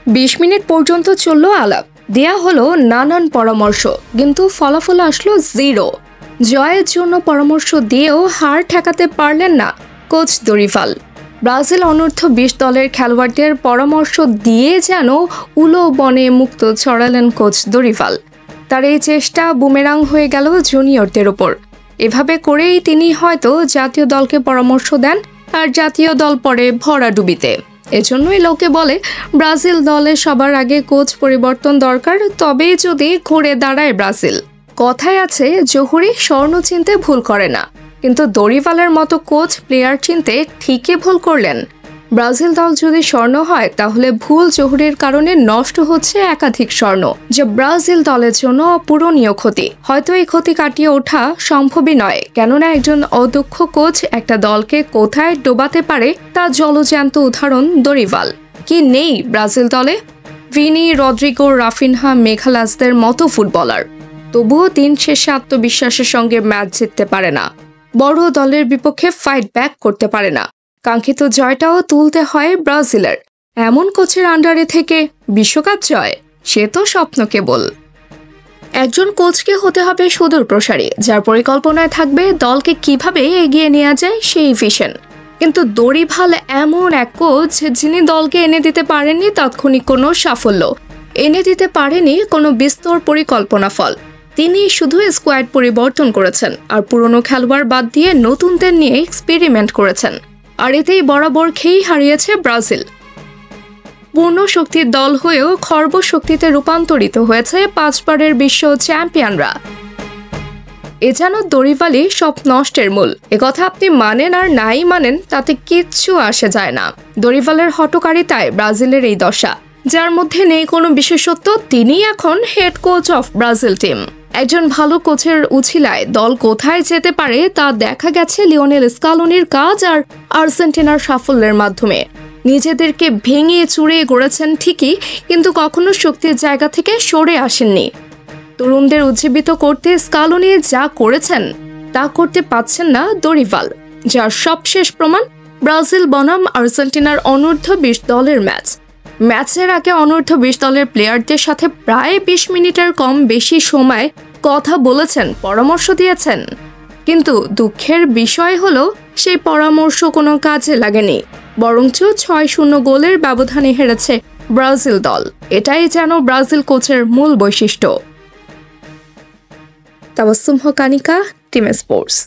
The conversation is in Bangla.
20 মিনিট পর্যন্ত চলল আলাপ, দেয়া হলো নানান পরামর্শ, কিন্তু ফলাফল আসলো জিরো। জয়ের জন্য পরামর্শ দিয়েও হার ঠেকাতে পারলেন না কোচ দরিভাল। ব্রাজিল অনূর্ধ্ব-20 দলের খেলোয়াড়দের পরামর্শ দিয়ে যেন উলো বনে মুক্ত ছড়ালেন কোচ দরিভাল। তার এই চেষ্টা বুমেরাং হয়ে গেল জুনিয়রদের ওপর। এভাবে করেই তিনি হয়তো জাতীয় দলকে পরামর্শ দেন, আর জাতীয় দল পড়ে ভরাডুবিতে। এজন্যই লোকে বলে ব্রাজিল দলে সবার আগে কোচ পরিবর্তন দরকার, তবেই যদি ঘুরে দাঁড়ায় ব্রাজিল। কথায় আছে জহুরি স্বর্ণ চিনতে ভুল করে না, কিন্তু দরিভালের মতো কোচ প্লেয়ার চিনতে ঠিকই ভুল করলেন। ব্রাজিল দল যদি স্বর্ণ হয় তাহলে ভুল জহুরির কারণে নষ্ট হচ্ছে একাধিক স্বর্ণ, যা ব্রাজিল দলের জন্য অপূরণীয় ক্ষতি। হয়তো এই ক্ষতি কাটিয়ে ওঠা সম্ভবই নয়, কেননা একজন অদক্ষ কোচ একটা দলকে কোথায় ডোবাতে পারে তা জলজ্যান্ত উদাহরণ দরিভাল। কি নেই ব্রাজিল দলে? ভিনি, রদ্রিগো, রাফিনহা, মেঘালাসদের মতো ফুটবলার, তবুও দিন শেষে আত্মবিশ্বাসের সঙ্গে ম্যাচ জিততে পারে না, বড় দলের বিপক্ষে ফাইট ব্যাক করতে পারে না। কাঙ্ক্ষিত জয়টাও তুলতে হয় ব্রাজিলের। এমন কোচের আন্ডারে থেকে বিশ্বকাপ জয়, সে তো স্বপ্ন কেবল। একজন কোচকে হতে হবে সুদূর প্রসারী, যার পরিকল্পনায় থাকবে দলকে কিভাবে এগিয়ে নেওয়া যায় সেই ভিশন। কিন্তু দরিভাল এমন এক কোচ যিনি দলকে এনে দিতে পারেননি তাৎক্ষণিক কোনো সাফল্য, এনে দিতে পারেনি কোনো বিস্তর পরিকল্পনা ফল। তিনি শুধু স্কোয়াড পরিবর্তন করেছেন আর পুরনো খেলোয়াড় বাদ দিয়ে নতুনদের নিয়ে এক্সপেরিমেন্ট করেছেন, আর এতেই বরাবর খেই হারিয়েছে ব্রাজিল। পূর্ণ শক্তির দল হয়েও খর্ব শক্তিতে রূপান্তরিত হয়েছে 5 বারের বিশ্ব চ্যাম্পিয়নরা। এ যেন দরিভালই সব নষ্টের মূল। একথা আপনি মানেন আর নাই মানেন তাতে কিচ্ছু আসে যায় না। দরিভালের হঠকারিতায় ব্রাজিলের এই দশা। যার মধ্যে নেই কোনো বিশেষত্ব, তিনি এখন head coach of Brazil team. একজন ভালো কোচের উছিলায় দল কোথায় যেতে পারে তা দেখা গেছে লিওনেল স্কালোনির কাজ আর আর্জেন্টিনার সাফল্যের মাধ্যমে। নিজেদেরকে ভেঙে চুরে গড়েছেন ঠিকই, কিন্তু কখনো শক্তির জায়গা থেকে সরে আসেননি। তরুণদের উজ্জীবিত করতে স্কালোনি যা করেছেন তা করতে পারছেন না দরিভাল, যার সবশেষ প্রমাণ ব্রাজিল বনাম আর্জেন্টিনার অনূর্ধ্ব-20 দলের ম্যাচের আগে অনূর্ধ্ব-20 দলের প্লেয়ারদের সাথে প্রায় 20 মিনিটের কম বেশি সময় কথা বলেছেন, পরামর্শ দিয়েছেন। কিন্তু দুঃখের বিষয় হলো সেই পরামর্শ কোনো কাজে লাগেনি, বরঞ্চ 6-0 গোলের ব্যবধানে হেরেছে ব্রাজিল দল। এটাই যেন ব্রাজিল কোচের মূল বৈশিষ্ট্য। তাবাসসুম হক, আনিকা, টিম স্পোর্টস।